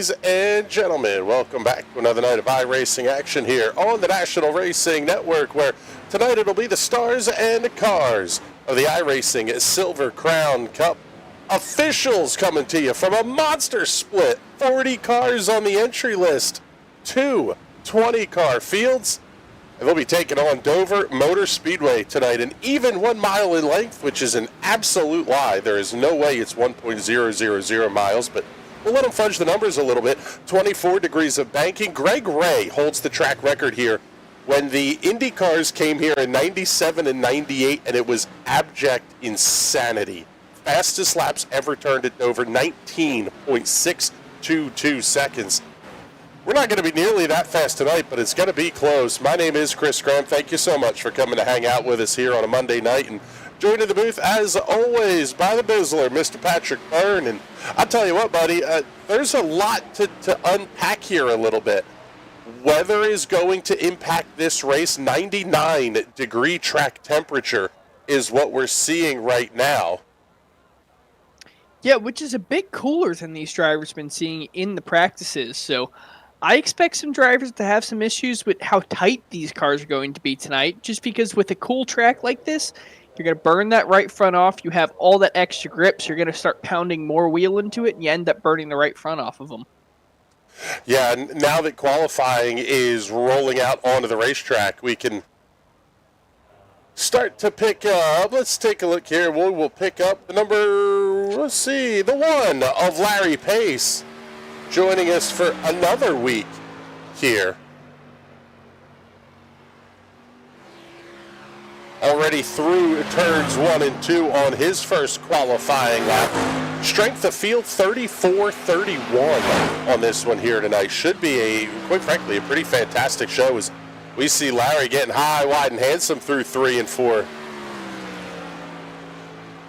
Ladies and gentlemen, welcome back to another night of iRacing action here on the National Racing Network, where tonight it'll be the stars and cars of the iRacing Silver Crown Cup. Officials coming to you from a monster split. 40 cars on the entry list, 2 20-car fields, and they'll be taking on Dover Motor Speedway tonight. An even 1 mile in length, which is an absolute lie. There is no way it's 1.000 miles, but we'll let them fudge the numbers a little bit. 24 degrees of banking. Greg Ray holds the track record here. When the Indy cars came here in 97 and 98, and it was abject insanity. Fastest laps ever turned at Dover, 19.622 seconds. We're not going to be nearly that fast tonight, but it's going to be close. My name is Chris Graham. Thank you so much for coming to hang out with us here on a Monday night. And joining the booth, as always, by the Bizzler, Mr. Patrick Byrne. And I'll tell you what, buddy, there's a lot to unpack here a little bit. Weather is going to impact this race. 99-degree track temperature is what we're seeing right now. Yeah, which is a bit cooler than these drivers have been seeing in the practices. So I expect some drivers to have some issues with how tight these cars are going to be tonight, just because with a cool track like this, you're going to burn that right front off. You have all that extra grip, so you're going to start pounding more wheel into it, and you end up burning the right front off of them. Yeah, and now that qualifying is rolling out onto the racetrack, we can start to pick up. Let's take a look here. We'll pick up the number, let's see, the 1 of Larry Pace, joining us for another week here. Already through turns 1 and 2 on his first qualifying lap. Strength of field 34-31 on this one here tonight. Should be quite frankly, a pretty fantastic show as we see Larry getting high, wide, and handsome through 3 and 4.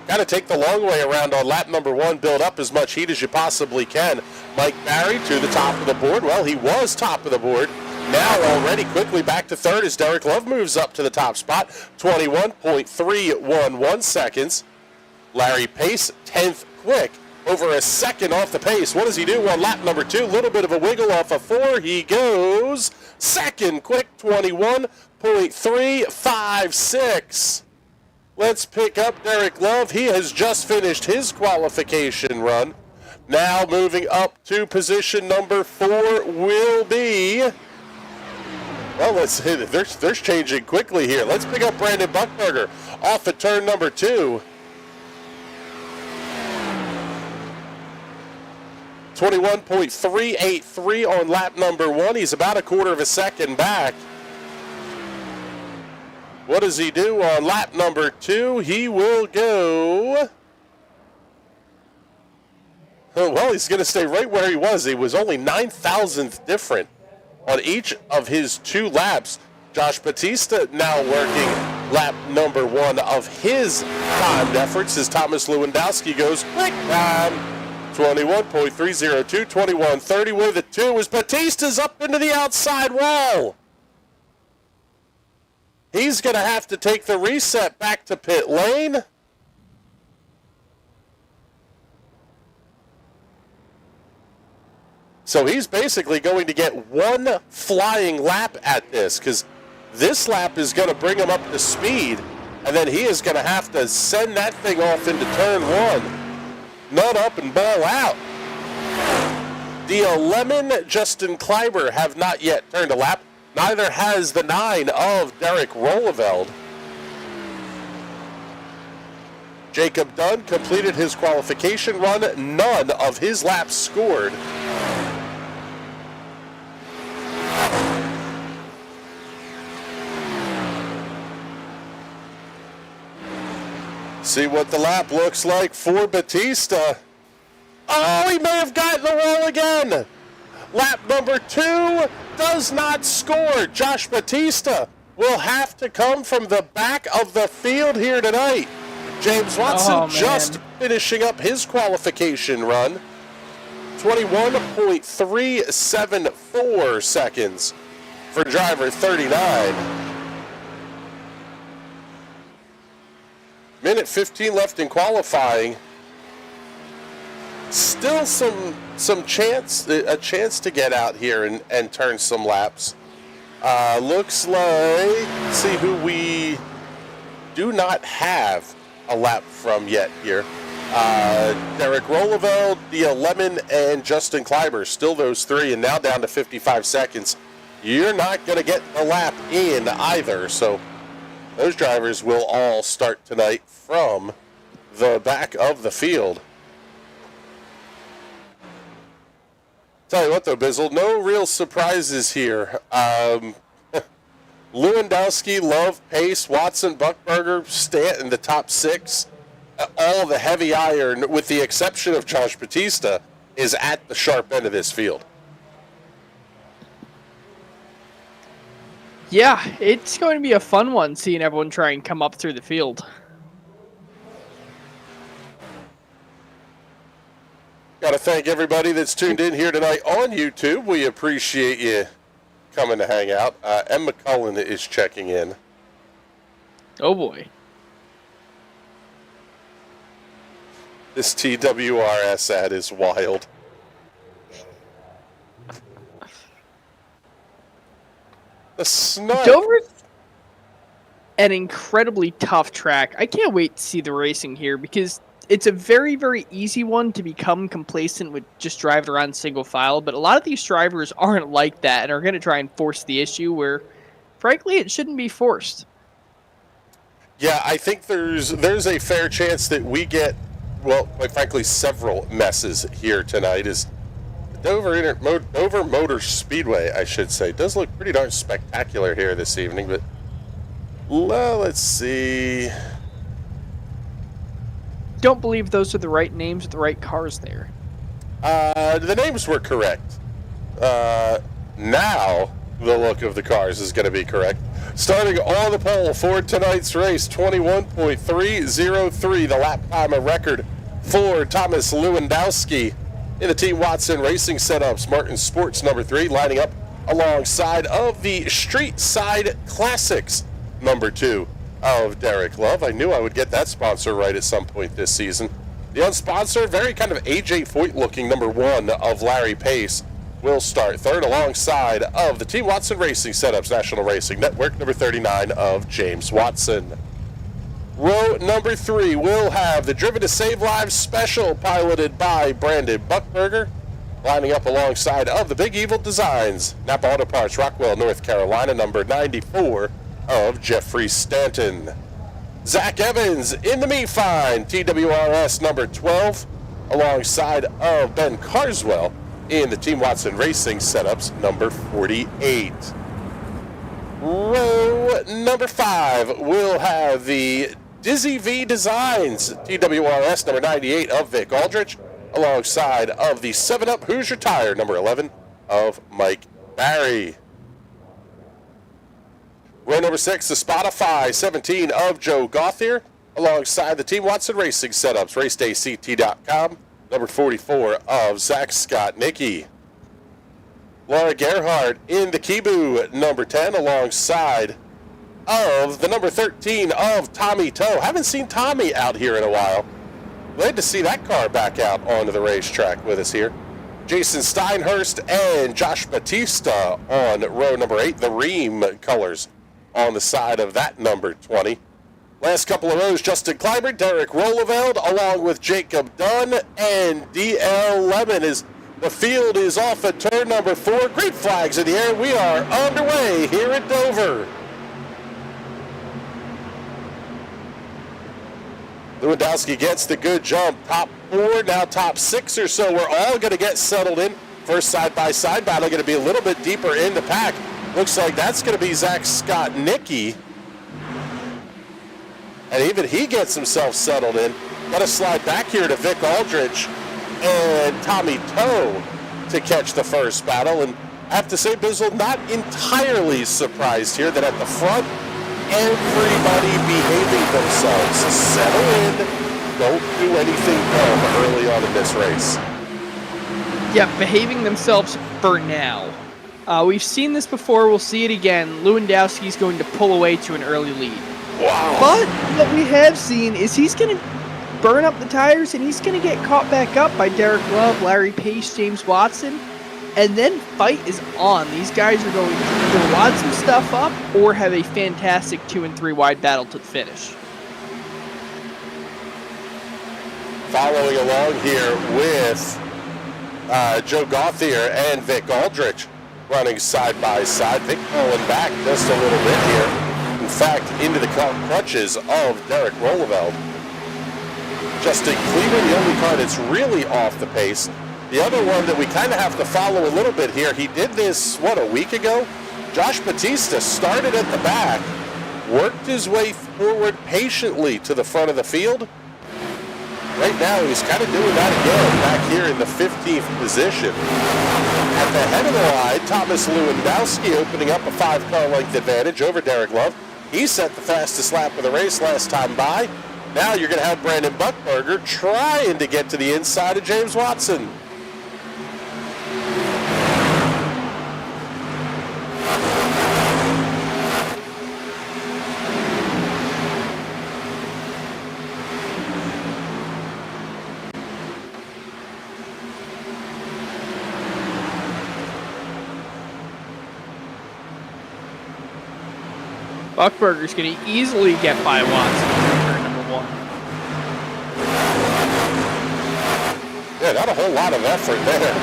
Got to take the long way around on lap number 1, build up as much heat as you possibly can. Mike Barry to the top of the board. Well, he was top of the board. Now already quickly back to third as Derek Love moves up to the top spot. 21.311 seconds. Larry Pace, 10th quick. Over a second off the pace. What does he do on lap number 2? A little bit of a wiggle off of 4. He goes second quick, 21.356. Let's pick up Derek Love. He has just finished his qualification run. Now moving up to position number 4 will be... Well, let's hit it. They're changing quickly here. Let's pick up Brandon Buckberger off at turn number 2. 21.383 on lap number 1. He's about a quarter of a second back. What does he do on lap number 2? He will go... Oh, well, he's going to stay right where he was. He was only 9,000th different on each of his 2 laps. Josh Batista now working lap number 1 of his timed efforts as Thomas Lewandowski goes quick time. 21.302, 21.30 with it 2 as Batista's up into the outside wall. He's going to have to take the reset back to pit lane. So he's basically going to get 1 flying lap at this, because this lap is going to bring him up to speed, and then he is going to have to send that thing off into turn 1. Nut up and ball out. The Lemon, Justin Kleiber have not yet turned a lap. Neither has the 9 of Derek Rolleveld. Jacob Dunn completed his qualification run. None of his laps scored. See what the lap looks like for Batista. Oh, he may have gotten the wall again. Lap number 2 does not score. Josh Batista will have to come from the back of the field here tonight. James Watson just finishing up his qualification run. 21.374 seconds for driver 39. Minute 15 left in qualifying. still a chance to get out here and turn some laps. Looks like, let's see who we do not have a lap from yet here. Derek Rolleveld, Dia Lemon, and Justin Kleiber, still those three, and now down to 55 seconds. You're not going to get a lap in either, so those drivers will all start tonight from the back of the field. Tell you what though, Bizzle, no real surprises here. Lewandowski, Love, Pace, Watson, Buckberger, Stanton, the top six. All the heavy iron, with the exception of Josh Batista, is at the sharp end of this field. Yeah, it's going to be a fun one seeing everyone try and come up through the field. Got to thank everybody that's tuned in here tonight on YouTube. We appreciate you coming to hang out. M. McCullen is checking in. Oh boy. This TWRS ad is wild. The snipe. Dover's an incredibly tough track. I can't wait to see the racing here because it's a very, very easy one to become complacent with just driving around single file, but a lot of these drivers aren't like that and are going to try and force the issue where, frankly, it shouldn't be forced. Yeah, I think there's a fair chance that we get, well, quite frankly, several messes here tonight. Is Dover Motor Speedway, I should say, does look pretty darn spectacular here this evening, but let's see. Don't believe those are the right names of the right cars there. The names were correct. Now the look of the cars is going to be correct. Starting on the pole for tonight's race, 21.303, the lap time a record for Thomas Lewandowski in the Team Watson Racing setups. Martin Sports number 3 lining up alongside of the Street Side Classics number 2 of Derek Love. I knew I would get that sponsor right at some point this season. The unsponsored, very kind of AJ Foyt looking number 1 of Larry Pace will start third alongside of the Team Watson Racing Setups National Racing Network number 39 of James Watson. Row number 3 will have the Driven to Save Lives special piloted by Brandon Buckberger, lining up alongside of the Big Evil Designs, Napa Auto Parts, Rockwell, North Carolina, number 94 of Jeffrey Stanton. Zach Evans in the Me-Fine, TWRS number 12, alongside of Ben Carswell in the Team Watson Racing Setups number 48. Row number 5 will have the Dizzy V Designs, TWRS number 98 of Vic Aldrich, alongside of the 7-Up Hoosier Tire number 11 of Mike Barry. Row number 6, the Spotify 17 of Joe Gauthier, alongside the Team Watson Racing Setups, racedayct.com, number 44 of Zach Scott Nicky. Laura Gerhardt in the Kibu, number 10, alongside of the number 13 of Tommy Toe. Haven't seen Tommy out here in a while. Glad to see that car back out onto the racetrack with us here. Jason Steinhurst and Josh Batista on row number 8, the Ream colors on the side of that number 20. Last couple of rows, Justin Kleiber, Derek Rolleveld, along with Jacob Dunn and DL Lemon. As the field is off at turn number 4. Great flags in the air. We are underway here at Dover. Lewandowski gets the good jump. Top 4, now top 6 or so. We're all going to get settled in. First side-by-side battle going to be a little bit deeper in the pack. Looks like that's going to be Zach Scott Nicky. And even he gets himself settled in. Got to slide back here to Vic Aldrich and Tommy Toe to catch the first battle. And I have to say, Bizzle, not entirely surprised here that at the front, everybody behaving themselves. Settle in. Don't do anything dumb early on in this race. Yeah, behaving themselves for now. We've seen this before. We'll see it again. Lewandowski's going to pull away to an early lead. Wow. But what we have seen is he's going to burn up the tires, and he's going to get caught back up by Derek Love, Larry Pace, James Watson, and then fight is on. These guys are going to either wad some stuff up or have a fantastic 2 and 3 wide battle to the finish. Following along here with Joe Gauthier and Vic Aldrich running side by side. Vic pulling back just a little bit here. In fact, into the crutches of Derek Rolleveld. Justin Cleveland, the only car that's really off the pace. The other one that we kind of have to follow a little bit here, he did this, a week ago? Josh Batista started at the back, worked his way forward patiently to the front of the field. Right now, he's kind of doing that again back here in the 15th position. At the head of the line, Thomas Lewandowski opening up a 5-car length advantage over Derek Love. He set the fastest lap of the race last time by. Now you're going to have Brandon Buckberger trying to get to the inside of James Watson. Buckberger's going to easily get by Watson in turn number 1. Yeah, not a whole lot of effort there.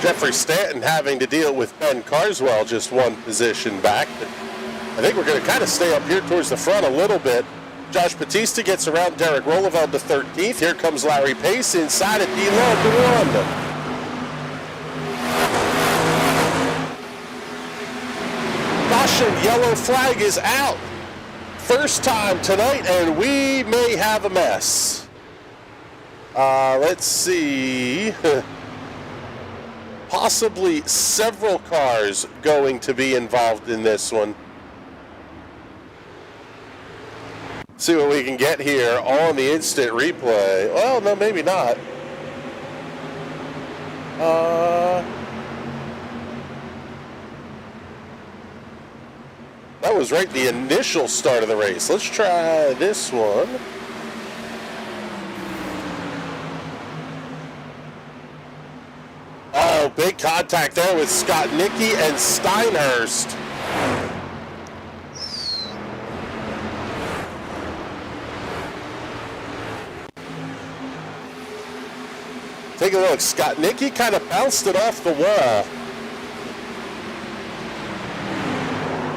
Jeffrey Stanton having to deal with Ben Carswell just one position back. But I think we're going to kind of stay up here towards the front a little bit. Josh Batista gets around Derek Rolleveld to 13th. Here comes Larry Pace inside of D-Love to 1. Caution, yellow flag is out. First time tonight, and we may have a mess. Let's see. Possibly several cars going to be involved in this one. See what we can get here on the instant replay. Well, no, maybe not. That was right the initial start of the race. Let's try this one. Oh, big contact there with Scott Nicky and Steinhurst. Take a look. Scott Nicky kind of bounced it off the wall.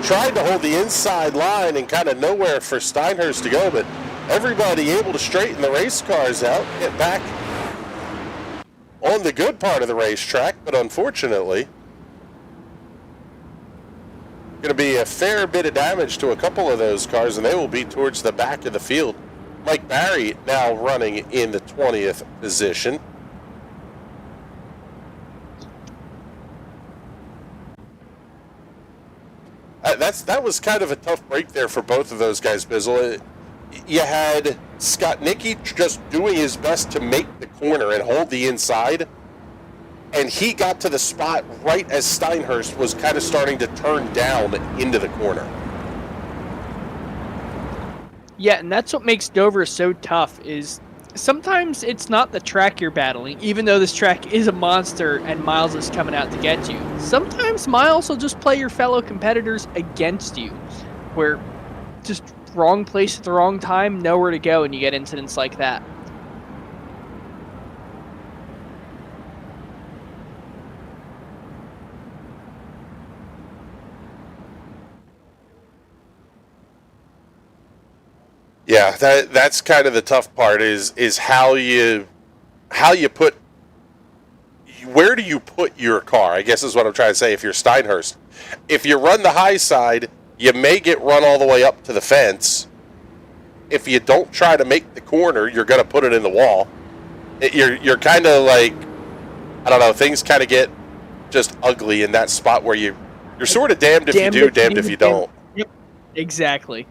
Tried to hold the inside line and kind of nowhere for Steinhurst to go, but everybody able to straighten the race cars out, get back on the good part of the racetrack, but unfortunately, going to be a fair bit of damage to a couple of those cars, and they will be towards the back of the field. Mike Barry now running in the 20th position. That was kind of a tough break there for both of those guys, Bizzle. You had Scott Nicky just doing his best to make the corner and hold the inside, and he got to the spot right as Steinhurst was kind of starting to turn down into the corner. Yeah, and that's what makes Dover so tough is sometimes it's not the track you're battling, even though this track is a monster and Miles is coming out to get you. Sometimes Miles will just play your fellow competitors against you, where just wrong place at the wrong time, nowhere to go, and you get incidents like that. Yeah, that's kind of the tough part is how you put, where do you put your car, I guess is what I'm trying to say if you're Steinhurst. If you run the high side, you may get run all the way up to the fence. If you don't try to make the corner, you're going to put it in the wall. You're kind of like, I don't know, things kind of get just ugly in that spot where you're sort of damned if you do, damned if you don't. Yep, exactly.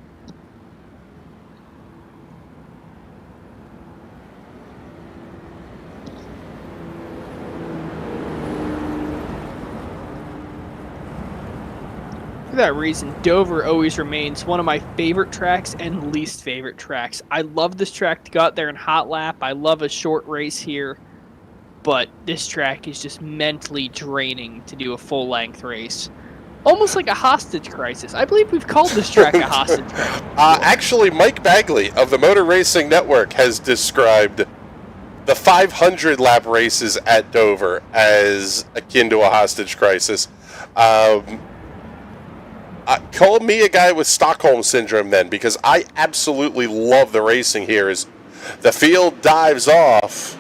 For that reason, Dover always remains one of my favorite tracks and least favorite tracks. I love this track to go out there and hot lap. I love a short race here, but this track is just mentally draining to do a full-length race. Almost like a hostage crisis. I believe we've called this track a hostage crisis. Actually, Mike Bagley of the Motor Racing Network has described the 500 lap races at Dover as akin to a hostage crisis. Call me a guy with Stockholm Syndrome then, because I absolutely love the racing here as the field dives off.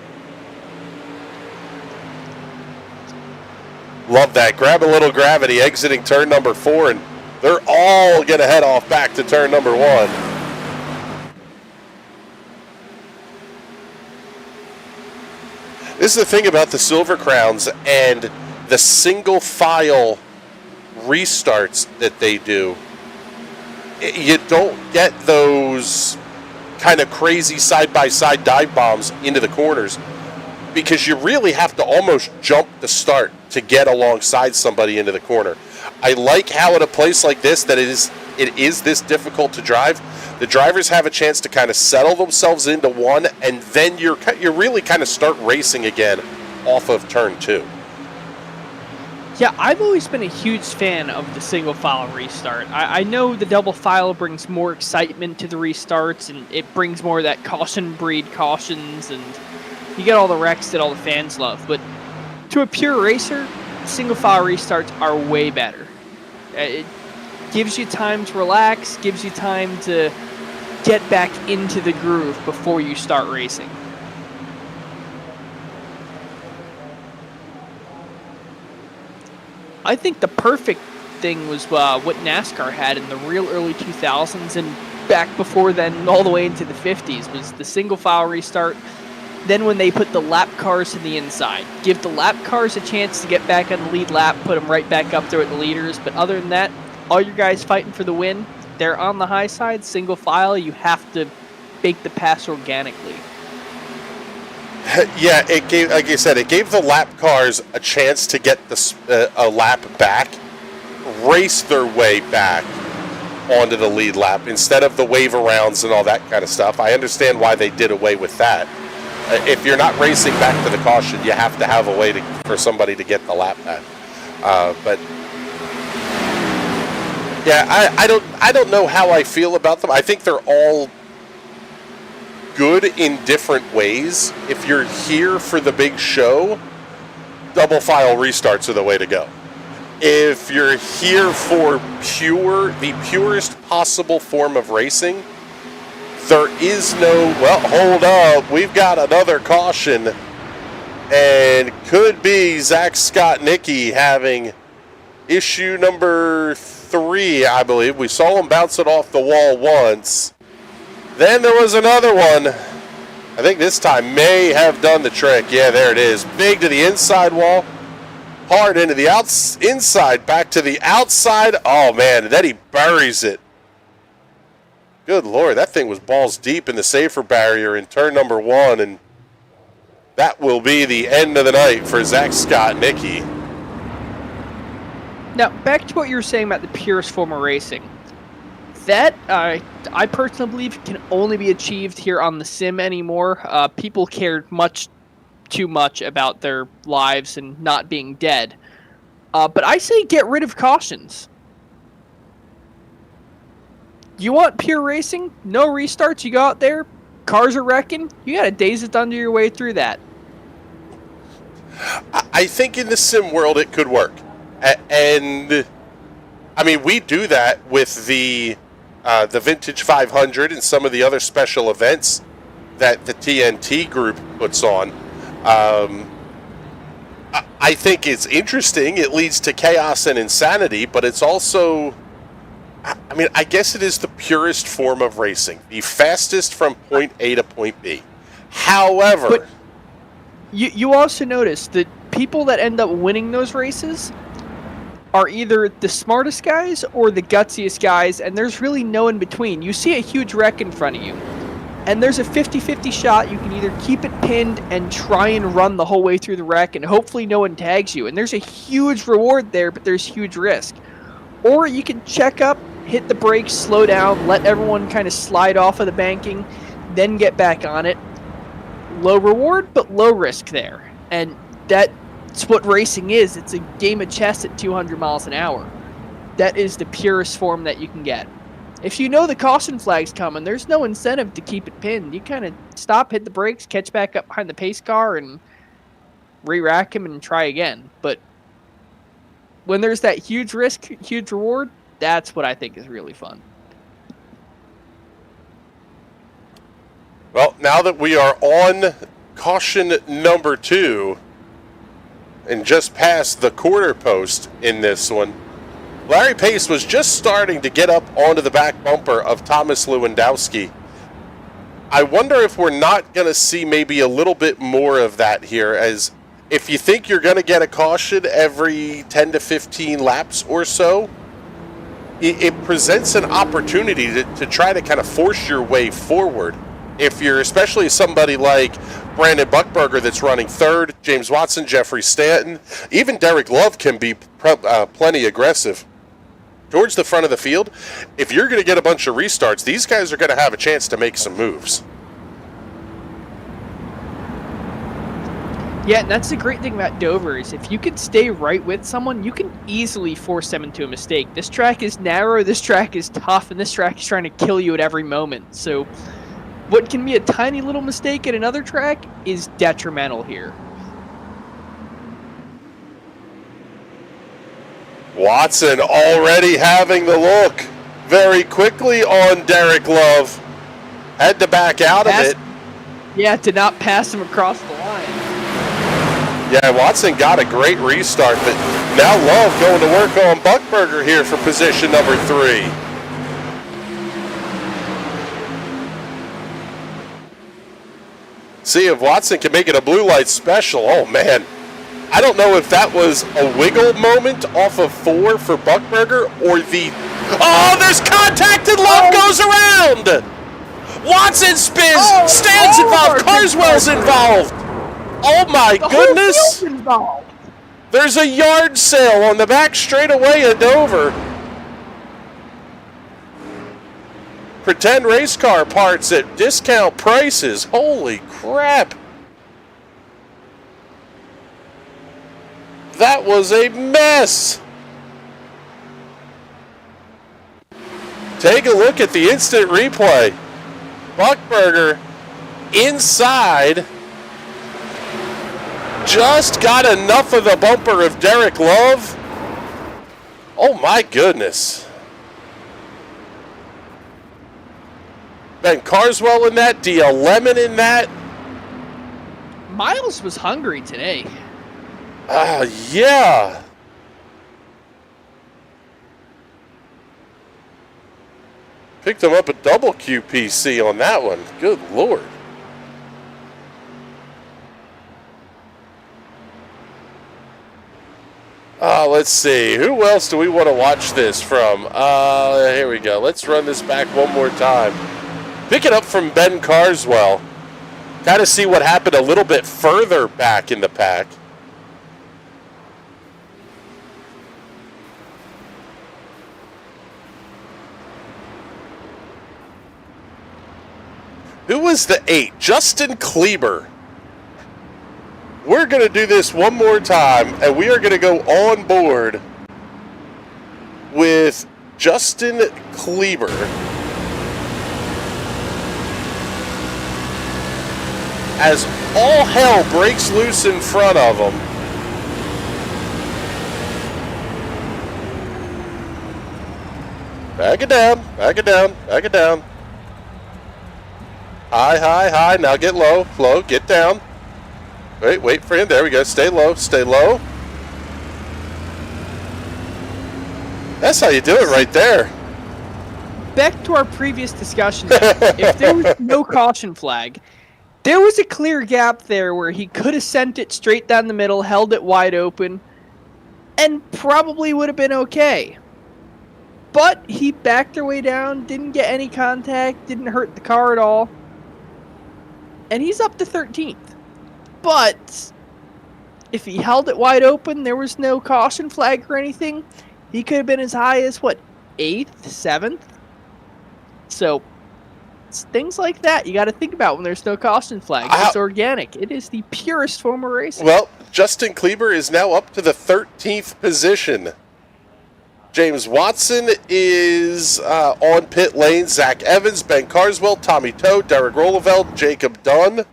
Love that. Grab a little gravity exiting turn number 4, and they're all going to head off back to turn number 1. This is the thing about the Silver Crowns and the single file restarts that they do. You don't get those kind of crazy side-by-side dive bombs into the corners because you really have to almost jump the start to get alongside somebody into the corner. I like how at a place like this that it is this difficult to drive. The drivers have a chance to kind of settle themselves into one, and then you're really kind of start racing again off of turn 2. Yeah, I've always been a huge fan of the single file restart. I know the double file brings more excitement to the restarts, and it brings more of that caution breed cautions, and you get all the wrecks that all the fans love. But to a pure racer, single file restarts are way better. It gives you time to relax, gives you time to get back into the groove before you start racing. I think the perfect thing was what NASCAR had in the real early 2000s and back before then all the way into the 50s was the single file restart. Then when they put the lap cars to the inside, give the lap cars a chance to get back on the lead lap, put them right back up there with the leaders. But other than that, all your guys fighting for the win, they're on the high side, single file. You have to make the pass organically. Yeah, it gave, like you said, it gave the lap cars a chance to get a lap back, race their way back onto the lead lap instead of the wave arounds and all that kind of stuff. I understand why they did away with that. If you're not racing back to the caution, you have to have a way for somebody to get the lap back. But yeah, I don't know how I feel about them. I think they're all good in different ways. If you're here for the big show, double file restarts are the way to go. If you're here for the purest possible form of racing, there is no, well, hold up, we've got another caution, and could be Zach Scott Nicky having issue number 3, I believe. We saw him bounce it off the wall once. Then there was another one. I think this time may have done the trick. Yeah, there it is. Big to the inside wall. Hard into the inside, back to the outside. Oh, man, and then he buries it. Good Lord, that thing was balls deep in the safer barrier in turn number 1, and that will be the end of the night for Zach Scott Nicky. Now, back to what you were saying about the purest form of racing. That, I personally believe, can only be achieved here on the sim anymore. People cared much too much about their lives and not being dead. But I say get rid of cautions. You want pure racing? No restarts. You go out there, cars are wrecking. You got to daze it under your way through that. I think in the sim world it could work. And, I mean, we do that with the Vintage 500 and some of the other special events that the TNT group puts on. I think it's interesting. It leads to chaos and insanity, but it's also, I mean, I guess it is the purest form of racing. The fastest from point A to point B. However, but you also notice that people that end up winning those races are either the smartest guys or the gutsiest guys, and there's really no in between. You see a huge wreck in front of you, and there's a 50-50 shot. You can either keep it pinned and try and run the whole way through the wreck, and hopefully no one tags you. And there's a huge reward there, but there's huge risk. Or you can check up, hit the brakes, slow down, let everyone kind of slide off of the banking, then get back on it. Low reward, but low risk there. And that's what racing is. It's a game of chess at 200 miles an hour. That is the purest form that you can get. If you know the caution flag's coming, there's no incentive to keep it pinned. You kind of stop, hit the brakes, catch back up behind the pace car, and re-rack him and try again. But when there's that huge risk, huge reward, that's what I think is really fun. Well, now that we are on caution number 2 and just past the quarter post in this one, Larry Pace was just starting to get up onto the back bumper of Thomas Lewandowski. I wonder if we're not going to see maybe a little bit more of that here, as if you think you're going to get a caution every 10 to 15 laps or so, it presents an opportunity to try to kind of force your way forward. If you're especially somebody like Brandon Buchberger that's running third, James Watson, Jeffrey Stanton, even Derek Love can be plenty aggressive towards the front of the field. If you're going to get a bunch of restarts, these guys are going to have a chance to make some moves. Yeah, and that's the great thing about Dover is if you can stay right with someone, you can easily force them into a mistake. This track is narrow, this track is tough, and this track is trying to kill you at every moment. So what can be a tiny little mistake at another track is detrimental here. Watson already having the look very quickly on Derek Love. Had to back out of it. Yeah, to not pass him across the line. Yeah, Watson got a great restart, but now Love going to work on Buchberger here for position number 3. See if Watson can make it a blue light special. Oh, man. I don't know if that was a wiggle moment off of 4 for Buchberger or the... Oh, there's contact and Love goes around! Watson spins, Stan's involved, Carswell's involved. Oh my goodness! There's a yard sale on the back straightaway at Dover. Pretend race car parts at discount prices. Holy crap. That was a mess. Take a look at the instant replay. Buchberger inside. Just got enough of the bumper of Derek Love. Oh my goodness. Ben Carswell in that, D.L. Lemon in that. Miles was hungry today. Yeah. Picked him up a double QPC on that one. Good Lord. Let's see. Who else do we want to watch this from? Here we go. Let's run this back one more time. Pick it up from Ben Carswell. Kind of see what happened a little bit further back in the pack. Who was the 8? Justin Kleber. We're going to do this one more time, and we are going to go on board with Justin Kleber. As all hell breaks loose in front of him. Back it down, back it down, back it down. High, high, high. Now get low, low, get down. Wait for him. There we go. Stay low, stay low. That's how you do it right there. Back to our previous discussion. If there was no caution flag, there was a clear gap there where he could have sent it straight down the middle, held it wide open, and probably would have been okay. But he backed her way down, didn't get any contact, didn't hurt the car at all. And he's up to 13th. But if he held it wide open, there was no caution flag or anything, he could have been as high as, what, 8th, 7th? So, it's things like that you got to think about when there's no caution flag. It's organic. It is the purest form of racing. Well, Justin Kleber is now up to the 13th position. James Watson is on pit lane. Zach Evans, Ben Carswell, Tommy Toe, Derek Rolleveld, Jacob Dunn,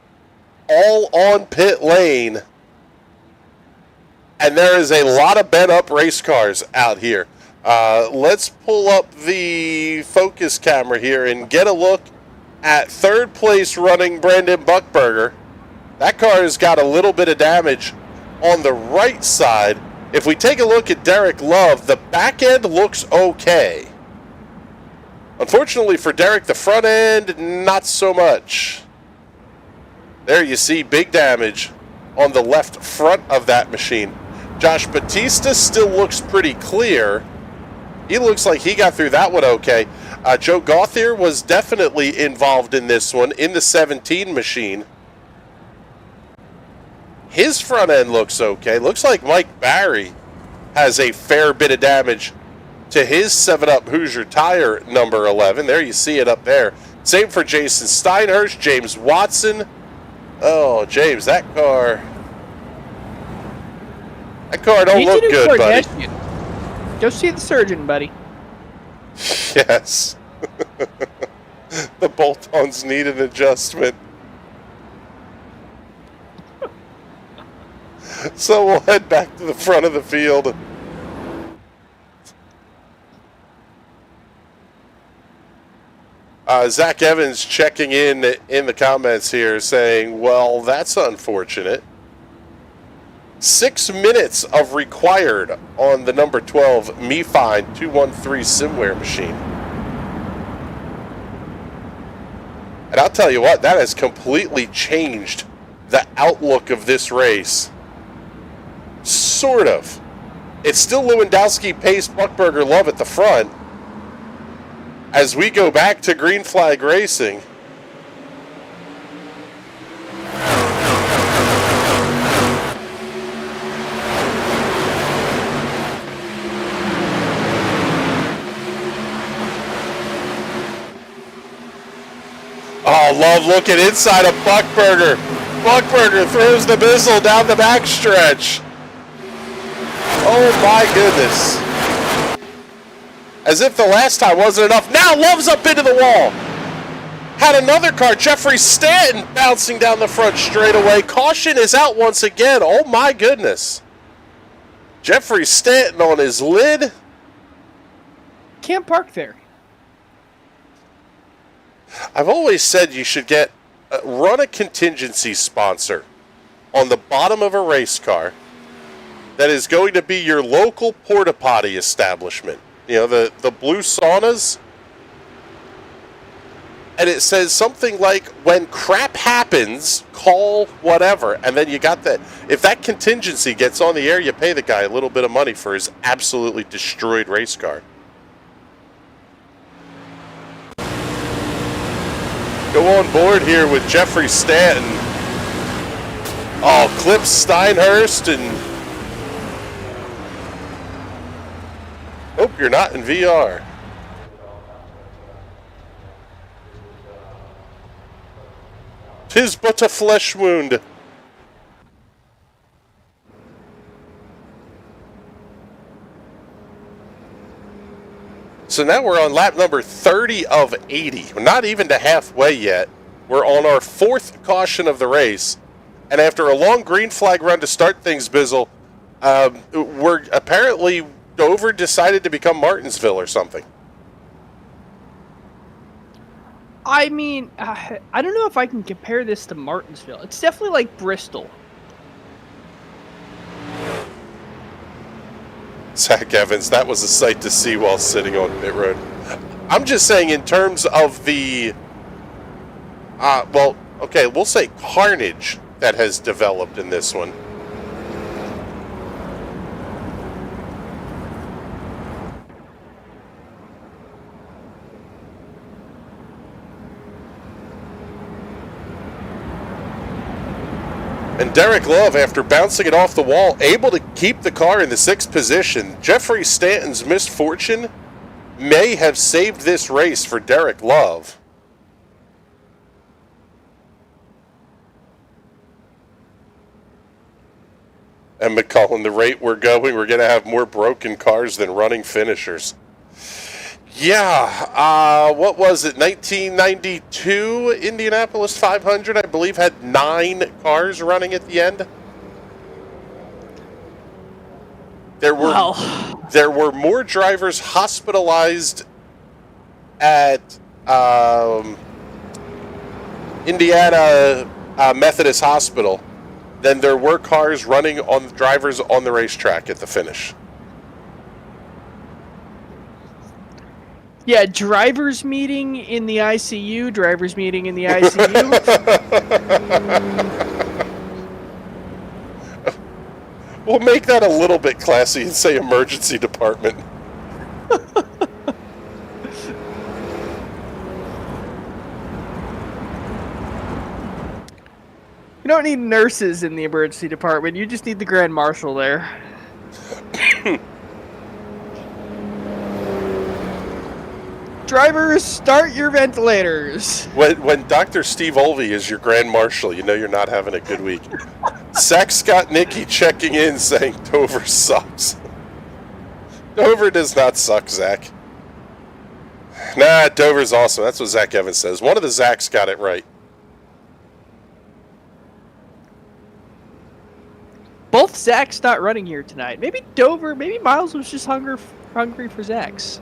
all on pit lane. And there is a lot of bent-up race cars out here. Let's pull up the focus camera here and get a look at third place running Brandon Buckberger. That car has got a little bit of damage on the right side. If we take a look at Derek Love, the back end looks okay. Unfortunately for Derek, the front end, not so much. There you see big damage on the left front of that machine. Josh Batista still looks pretty clear. He looks like he got through that one okay. Joe Gauthier was definitely involved in this one in the 17 machine. His front end looks okay. Looks like Mike Barry has a fair bit of damage to his 7-Up Hoosier tire number 11. There you see it up there. Same for Jason Steinhurst, James Watson. Oh, James, that car don't look good, buddy. Go see the surgeon, buddy. Yes. The bolt-ons need an adjustment. So we'll head back to the front of the field. Zach Evans checking in the comments here saying, well, that's unfortunate. 6 minutes of required on the number 12 MeFind 213 Simware machine. And I'll tell you what, that has completely changed the outlook of this race. Sort of. It's still Lewandowski, Pace, Buckberger, Love at the front. As we go back to green flag racing. Oh, Love looking inside of Buckberger. Buckberger throws the missile down the backstretch. Oh my goodness. As if the last time wasn't enough. Now Love's up into the wall. Had another car, Jeffrey Stanton, bouncing down the front straightaway. Caution is out once again. Oh my goodness. Jeffrey Stanton on his lid. Can't park there. I've always said you should run a contingency sponsor on the bottom of a race car that is going to be your local porta potty establishment. You know, the blue saunas. And it says something like, when crap happens, call whatever. And then you got that. If that contingency gets on the air, you pay the guy a little bit of money for his absolutely destroyed race car. Go on board here with Jeffrey Stanton. Oh, clips Steinhurst and... Hope you're not in VR. "'Tis but a flesh wound." So now we're on lap number 30 of 80. We're not even to halfway yet. We're on our 4th caution of the race. And after a long green flag run to start things, Bizzle, we're apparently Dover decided to become Martinsville or something. I mean, I don't know if I can compare this to Martinsville. It's definitely like Bristol. Zach Evans, that was a sight to see while sitting on pit road. I'm just saying in terms of the, well, okay, we'll say carnage that has developed in this one. And Derek Love, after bouncing it off the wall, able to keep the car in the 6th position. Jeffrey Stanton's misfortune may have saved this race for Derek Love. And McCullen, the rate we're going, we're going to have more broken cars than running finishers. Yeah, what was it? 1992 Indianapolis 500, I believe, had 9 cars running at the end. There were more drivers hospitalized at Indiana Methodist Hospital than there were cars running on drivers on the racetrack at the finish. Yeah, drivers meeting in the ICU, drivers meeting in the ICU. We'll make that a little bit classy and say emergency department. You don't need nurses in the emergency department. You just need the grand marshal there. Drivers, start your ventilators. When Dr. Steve Olvey is your grand marshal, you know you're not having a good week. Zach Scott Nicky checking in saying Dover sucks. Dover does not suck, Zach. Nah, Dover's awesome. That's what Zach Evans says. One of the Zachs got it right. Both Zach's not running here tonight. Maybe Dover, maybe Miles was just hungry for Zach's.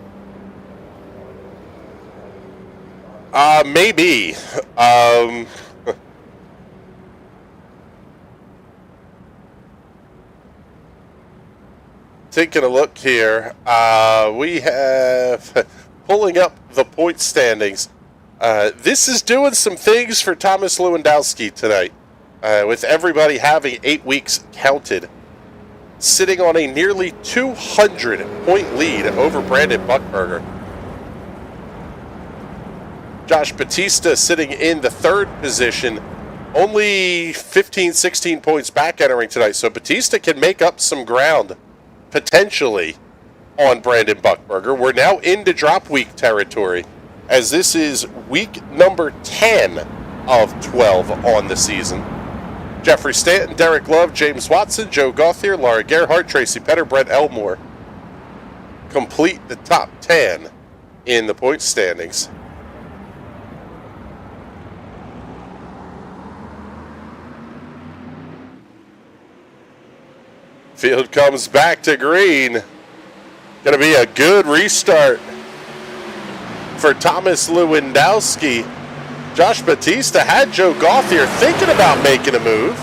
Maybe. Taking a look here, we have pulling up the point standings. This is doing some things for Thomas Lewandowski tonight, with everybody having 8 weeks counted, sitting on a nearly 200-point lead over Brandon Buckberger. Josh Batista sitting in the 3rd position, only 15, 16 points back entering tonight. So Batista can make up some ground, potentially, on Brandon Buckberger. We're now into drop week territory, as this is week number 10 of 12 on the season. Jeffrey Stanton, Derek Love, James Watson, Joe Gauthier, Laura Gerhardt, Tracy Petter, Brett Elmore complete the top 10 in the point standings. Field comes back to green. Going to be a good restart for Thomas Lewandowski. Josh Batista had Joe Gauthier thinking about making a move.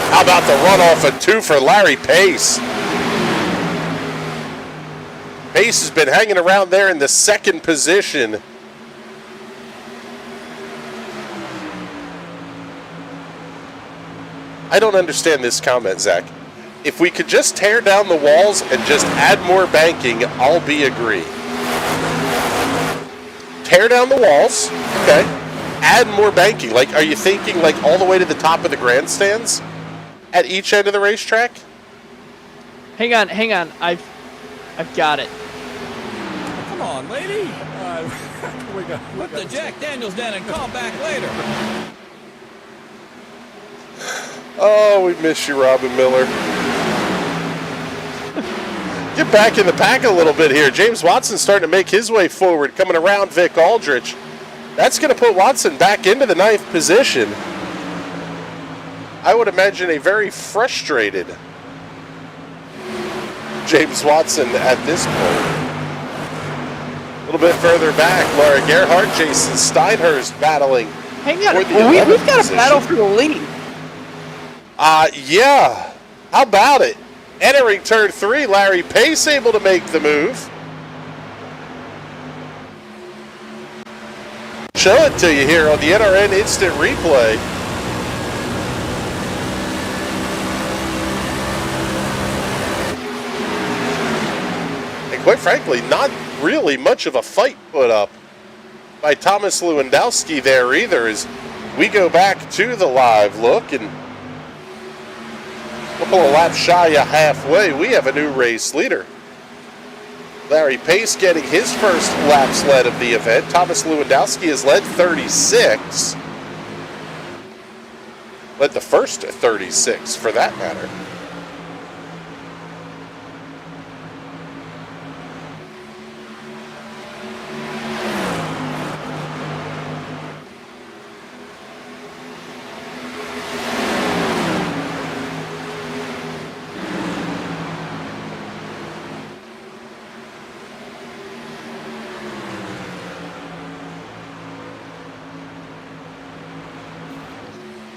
How about the runoff of 2 for Larry Pace? Pace has been hanging around there in the 2nd position. I don't understand this comment, Zach. If we could just tear down the walls and just add more banking, I'll be agree. Tear down the walls, okay. Add more banking. Like, are you thinking like all the way to the top of the grandstands at each end of the racetrack? Hang on. I've got it. Come on, lady. Put the Jack Daniels down and call back later. Oh, we miss you, Robin Miller. Get back in the pack a little bit here. James Watson starting to make his way forward, coming around Vic Aldrich. That's going to put Watson back into the 9th position. I would imagine a very frustrated James Watson at this point. A little bit further back, Laura Gerhardt, Jason Steinhurst battling. Hang on, we've got a battle for the lead. Yeah. How about it? Entering turn 3, Larry Pace able to make the move. Show it to you here on the NRN Instant Replay. And quite frankly, not really much of a fight put up by Thomas Lewandowski there either, as we go back to the live look, and couple of laps shy of halfway, we have a new race leader. Larry Pace getting his first laps led of the event. Thomas Lewandowski has led 36. Led the first 36, for that matter.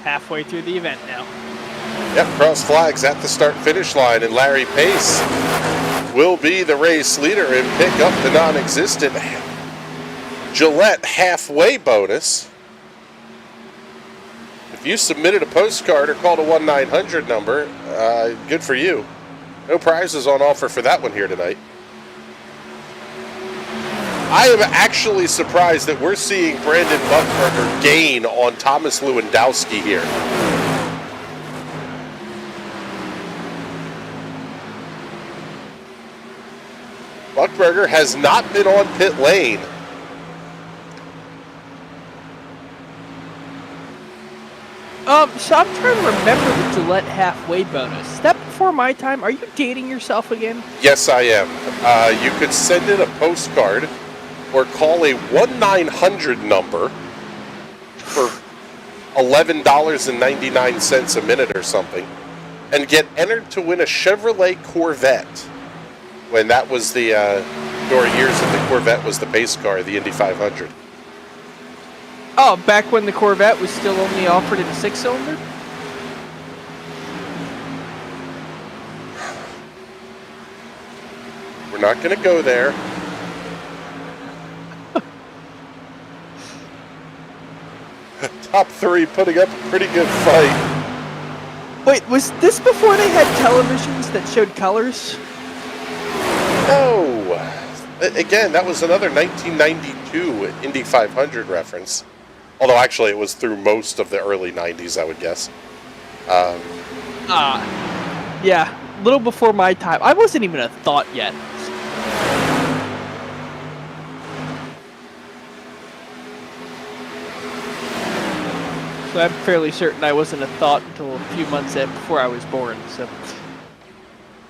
Halfway through the event now. Yep, cross flags at the start-finish line, and Larry Pace will be the race leader and pick up the non-existent Gillette halfway bonus. If you submitted a postcard or called a 1-900 number, good for you. No prizes on offer for that one here tonight. I am actually surprised that we're seeing Brandon Buckberger gain on Thomas Lewandowski here. Buckberger has not been on pit lane. So I'm trying to remember the Gillette halfway bonus. Is that before my time? Are you dating yourself again? Yes, I am. You could send in a postcard or call a 1-900 number for $11.99 a minute or something and get entered to win a Chevrolet Corvette when that was the, during years that the Corvette was the pace car, the Indy 500. Oh, back when the Corvette was still only offered in a 6-cylinder? We're not going to go there. Top three putting up a pretty good fight. Wait, was this before they had televisions that showed colors? No. Again, that was another 1992 Indy 500 reference. Although, actually, it was through most of the early 90s, I would guess. Yeah, a little before my time. I wasn't even a thought yet. So I'm fairly certain I wasn't a thought until a few months before I was born. So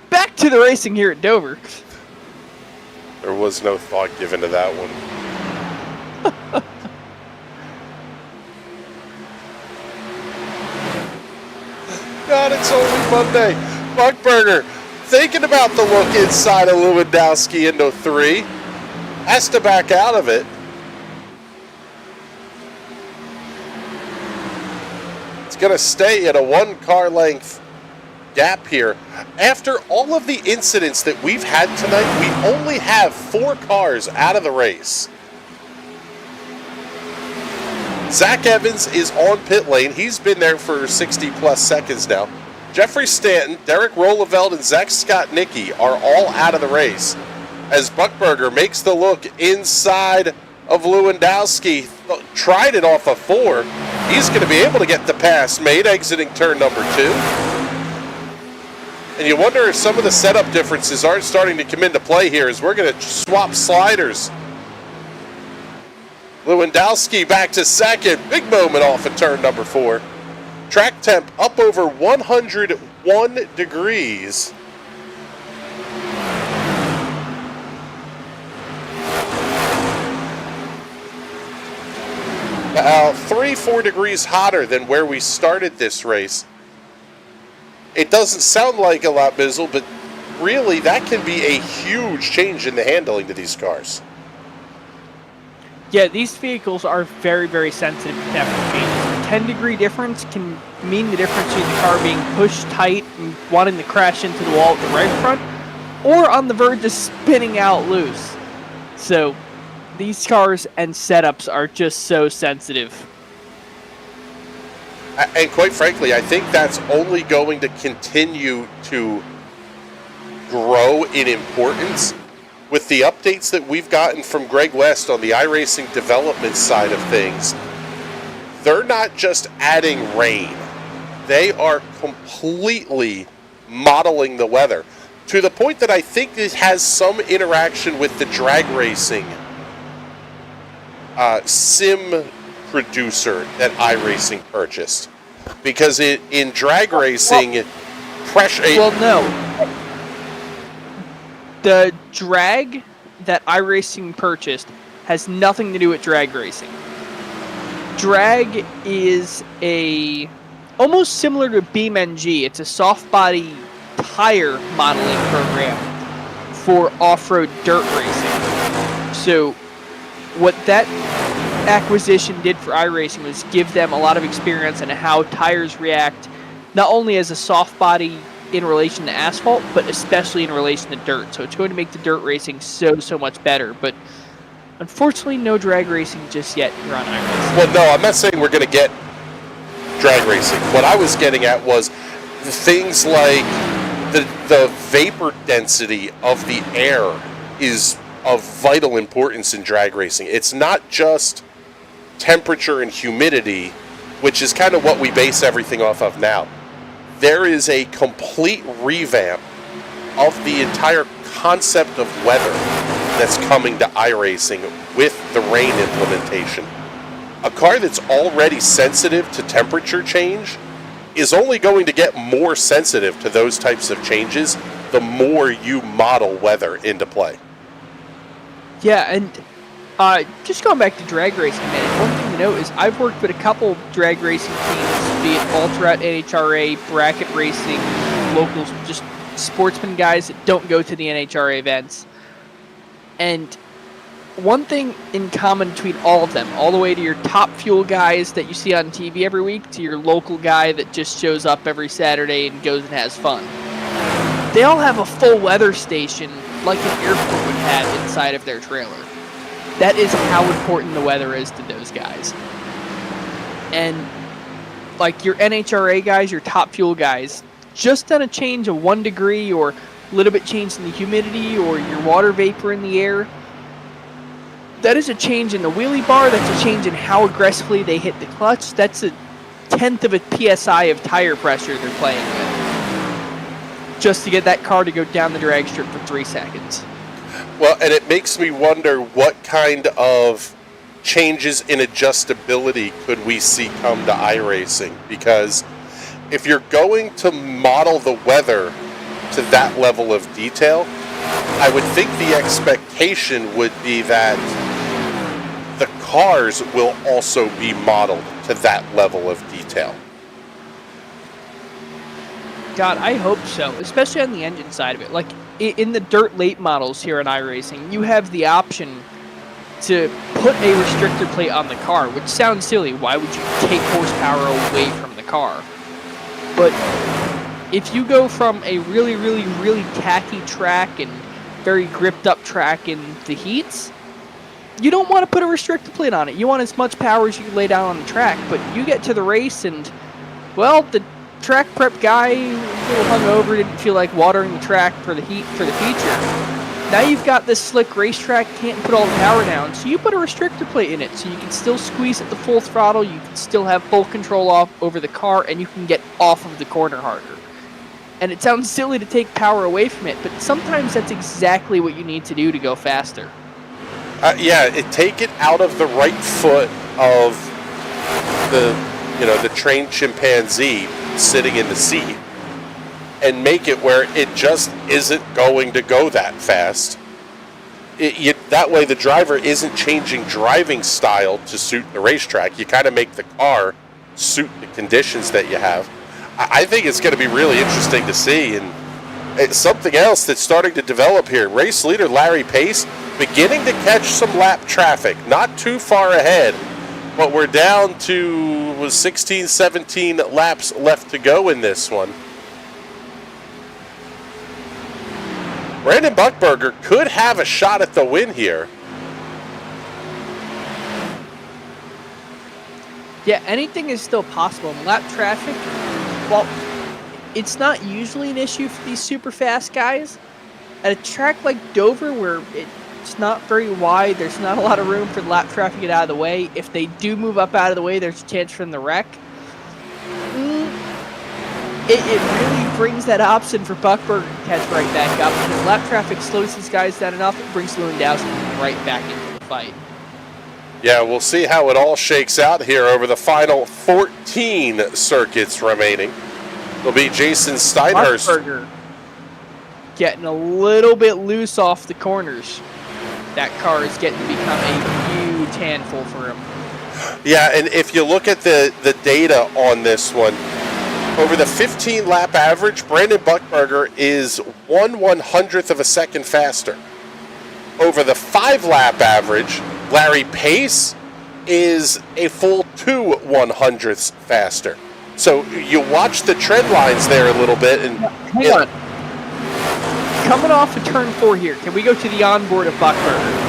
back to the racing here at Dover. There was no thought given to that one. God, it's only Monday. Buckberger thinking about the look inside of Lewandowski into 3. Has to back out of it. It's going to stay at a 1-car length gap here. After all of the incidents that we've had tonight, we only have 4 cars out of the race. Zach Evans is on pit lane. He's been there for 60-plus seconds now. Jeffrey Stanton, Derek Rolleveld, and Zach Scott-Nicky are all out of the race as Buckberger makes the look inside of Lewandowski. Tried it off of 4. He's going to be able to get the pass made exiting turn number 2. And you wonder if some of the setup differences aren't starting to come into play here as we're going to swap sliders. Lewandowski back to second. Big moment off of turn number 4. Track temp up over 101 degrees. About 3-4 degrees hotter than where we started this race. It doesn't sound like a lot, Bizzle, but really that can be a huge change in the handling to these cars. Yeah, these vehicles are very, very sensitive to temperature changes. A 10-degree difference can mean the difference between the car being pushed tight and wanting to crash into the wall at the right front, or on the verge of spinning out loose. So, these cars and setups are just so sensitive. And quite frankly, I think that's only going to continue to grow in importance with the updates that we've gotten from Greg West on the iRacing development side of things. They're not just adding rain. They are completely modeling the weather, to the point that I think it has some interaction with the drag racing sim producer that iRacing purchased. Because in drag racing, pressure... Well, no. The drag that iRacing purchased has nothing to do with drag racing. Drag is almost similar to BeamNG. It's a soft body tire modeling program for off-road dirt racing. So what that acquisition did for iRacing was give them a lot of experience in how tires react, not only as a soft body in relation to asphalt, but especially in relation to dirt. So it's going to make the dirt racing so much better. But unfortunately, no drag racing just yet here on iRacing. Well, no, I'm not saying we're going to get drag racing. What I was getting at was things like the vapor density of the air is of vital importance in drag racing. It's not just temperature and humidity, which is kind of what we base everything off of now. There is a complete revamp of the entire concept of weather that's coming to iRacing with the rain implementation. A car that's already sensitive to temperature change is only going to get more sensitive to those types of changes the more you model weather into play. Yeah, and just going back to drag racing, man, one thing to note is I've worked with a couple drag racing teams, be it Ultra, NHRA, bracket racing, locals, just sportsman guys that don't go to the NHRA events. And one thing in common between all of them, all the way to your top fuel guys that you see on TV every week, to your local guy that just shows up every Saturday and goes and has fun, they all have a full weather station like an airport would have inside of their trailer. That is how important the weather is to those guys. And like your NHRA guys, your top fuel guys, just on a change of 1 degree or a little bit change in the humidity or your water vapor in the air, that is a change in the wheelie bar. That's a change in how aggressively they hit the clutch. That's a 1/10 of a PSI of tire pressure they're playing with, just to get that car to go down the drag strip for 3 seconds. Well, and it makes me wonder what kind of changes in adjustability could we see come to iRacing, because if you're going to model the weather to that level of detail, I would think the expectation would be that the cars will also be modeled to that level of detail. God, I hope so, especially on the engine side of it. Like, in the dirt late models here on iRacing, you have the option to put a restrictor plate on the car, which sounds silly. Why would you take horsepower away from the car? But if you go from a really tacky track and very gripped up track in the heats, you don't want to put a restrictor plate on it. You want as much power as you can lay down on the track, but you get to the race and, well, the track prep guy, a little hungover, didn't feel like watering the track for the heat for the feature. Now you've got this slick racetrack, can't put all the power down, so you put a restrictor plate in it so you can still squeeze at the full throttle, you can still have full control off over the car, and you can get off of the corner harder. And it sounds silly to take power away from it, but sometimes that's exactly what you need to do to go faster. Take it out of the right foot of the trained chimpanzee sitting in the seat and make it where it just isn't going to go that fast. That way the driver isn't changing driving style to suit the racetrack. You kind of make the car suit the conditions that you have. I think it's going to be really interesting to see, and it's something else that's starting to develop here. Race leader Larry Pace beginning to catch some lap traffic, not too far ahead, but we're down to 16, 17 laps left to go in this one. Brandon Buchberger could have a shot at the win here. Yeah, anything is still possible. Lap traffic, well, it's not usually an issue for these super fast guys. At a track like Dover, where it's not very wide, there's not a lot of room for the lap traffic to get out of the way. If they do move up out of the way, there's a chance for them to wreck. it really brings that option for Buckberger to catch right back up. And if lap traffic slows these guys down enough, it brings Lewandowski right back into the fight. Yeah, we'll see how it all shakes out here over the final 14 circuits remaining. It'll be Jason Steinhurst. Buckberger getting a little bit loose off the corners. That car is getting to become a huge handful for him. Yeah, and if you look at the data on this one, over the 15-lap average, Brandon Buckberger is 1/100th of a second faster. Over the 5-lap average, Larry Pace is a full 2/100ths faster. So you watch the trend lines there a little bit, and hang on. Coming off of turn 4 here, can we go to the onboard of Buckberger?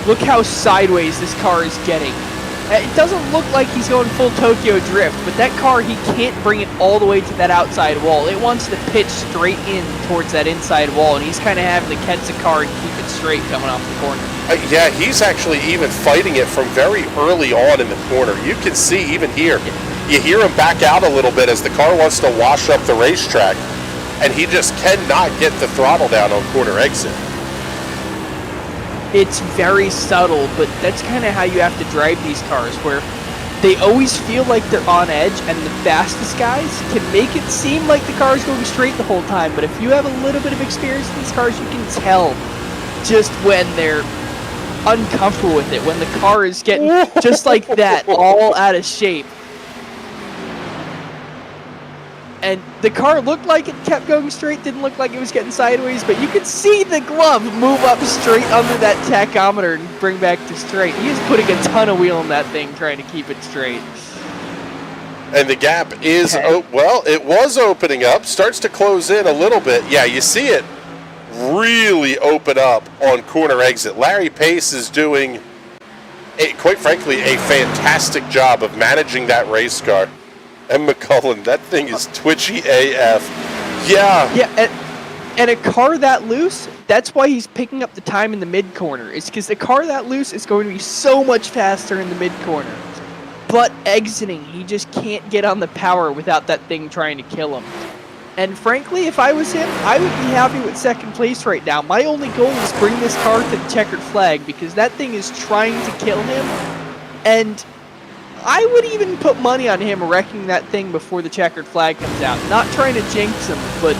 Look how sideways this car is getting. It doesn't look like he's going full Tokyo Drift, but that car, he can't bring it all the way to that outside wall. It wants to pitch straight in towards that inside wall, and he's kind of having to catch the car and keep it straight coming off the corner. yeah, he's actually even fighting it from very early on in the corner. You can see even here, you hear him back out a little bit as the car wants to wash up the racetrack, and he just cannot get the throttle down on corner exit. It's very subtle, but that's kind of how you have to drive these cars, where they always feel like they're on edge, and the fastest guys can make it seem like the car is going straight the whole time. But if you have a little bit of experience in these cars, you can tell just when they're uncomfortable with it, when the car is getting just like that, all out of shape. And the car looked like it kept going straight, didn't look like it was getting sideways, but you could see the glove move up straight under that tachometer and bring back to straight. He is putting a ton of wheel in that thing trying to keep it straight. And the gap is, well, it was opening up, starts to close in a little bit. Yeah, you see it really open up on corner exit. Larry Pace is doing, quite frankly, a fantastic job of managing that race car. And McCullen, that thing is twitchy AF. Yeah. Yeah, and a car that loose, that's why he's picking up the time in the mid-corner. It's because a car that loose is going to be so much faster in the mid-corner. But exiting, he just can't get on the power without that thing trying to kill him. And frankly, if I was him, I would be happy with second place right now. My only goal is bring this car to the checkered flag, because that thing is trying to kill him. And I would even put money on him wrecking that thing before the checkered flag comes out. Not trying to jinx him, but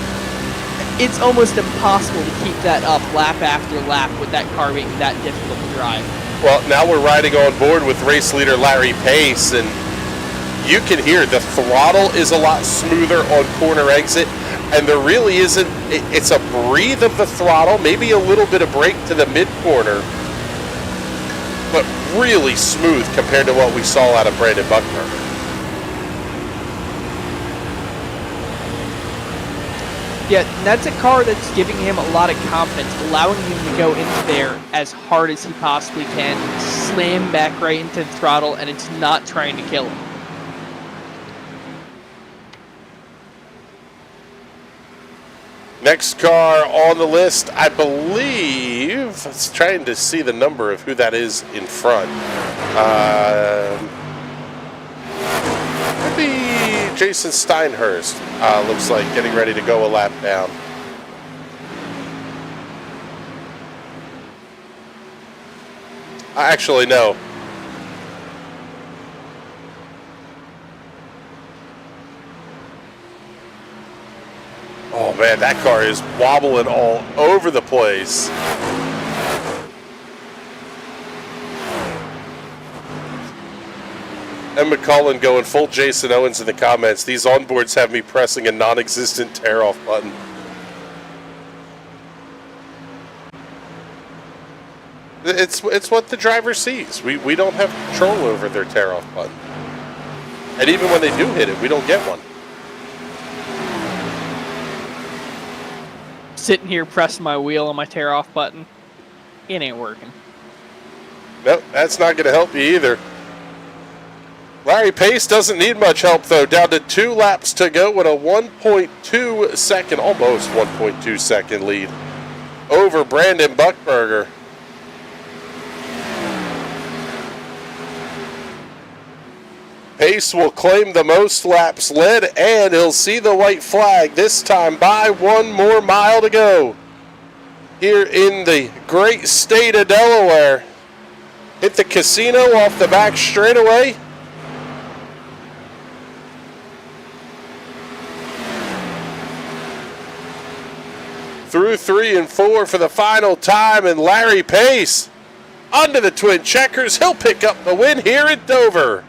it's almost impossible to keep that up lap after lap with that car being that difficult to drive. Well, now we're riding on board with race leader Larry Pace, and you can hear the throttle is a lot smoother on corner exit, and there really isn't, it's a breathe of the throttle, maybe a little bit of brake to the mid-corner, but really smooth compared to what we saw out of Brandon Buckberger. Yeah, that's a car that's giving him a lot of confidence, allowing him to go into there as hard as he possibly can, slam back right into the throttle, and it's not trying to kill him. Next car on the list, I believe, I was trying to see the number of who that is in front. Could be Jason Steinhurst, looks like, getting ready to go a lap down. Actually, no. Oh man, that car is wobbling all over the place. And McCullen going full Jason Owens in the comments. These onboards have me pressing a non-existent tear-off button. It's what the driver sees. We don't have control over their tear-off button. And even when they do hit it, we don't get one. Sitting here pressing my wheel on my tear-off button. It ain't working. Nope, that's not going to help you either. Larry Pace doesn't need much help, though. Down to 2 laps to go with a 1.2 second, almost 1.2 second lead over Brandon Buckberger. Pace will claim the most laps led, and he'll see the white flag this time by 1 more mile to go. Here in the great state of Delaware. Hit the casino off the back straightaway. Through 3 and 4 for the final time, and Larry Pace onto the twin checkers. He'll pick up the win here at Dover.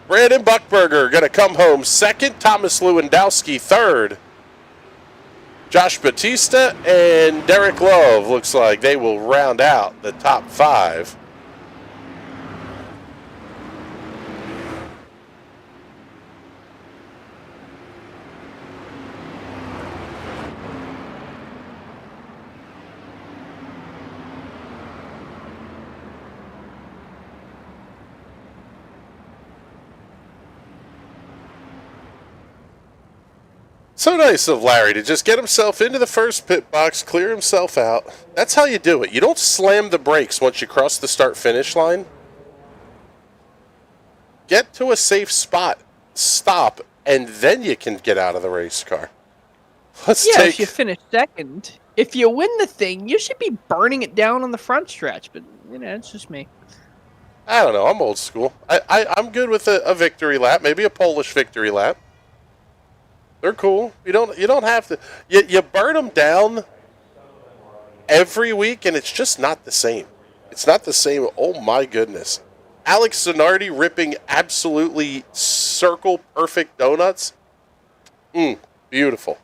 Brandon Buckberger going to come home second. Thomas Lewandowski third. Josh Batista and Derek Love looks like they will round out the top 5. So nice of Larry to just get himself into the first pit box, clear himself out. That's how you do it. You don't slam the brakes once you cross the start-finish line. Get to a safe spot, stop, and then you can get out of the race car. If you finish second. If you win the thing, you should be burning it down on the front stretch, but, it's just me. I don't know. I'm old school. I'm good with a victory lap, maybe a Polish victory lap. They're cool. You don't have to. You burn them down every week, and it's just not the same. It's not the same. Oh my goodness, Alex Zanardi ripping absolutely circle perfect donuts. Beautiful.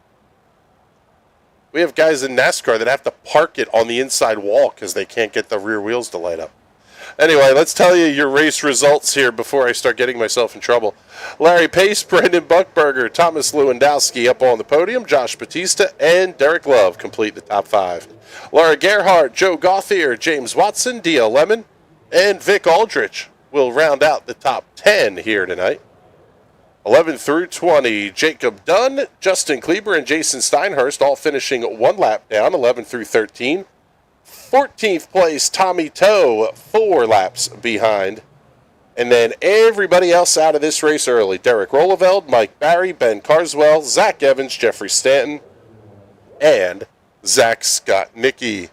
We have guys in NASCAR that have to park it on the inside wall because they can't get the rear wheels to light up. Anyway, let's tell you your race results here before I start getting myself in trouble. Larry Pace, Brendan Buckberger, Thomas Lewandowski up on the podium, Josh Batista, and Derek Love complete the top 5. Laura Gerhardt, Joe Gauthier, James Watson, D.L. Lemon, and Vic Aldrich will round out the top 10 here tonight. 11 through 20, Jacob Dunn, Justin Kleber, and Jason Steinhurst all finishing 1 lap down, 11 through 13. 14th place, Tommy Toe, 4 laps behind. And then everybody else out of this race early. Derek Rolleveld, Mike Barry, Ben Carswell, Zach Evans, Jeffrey Stanton, and Zach Scott Nicky.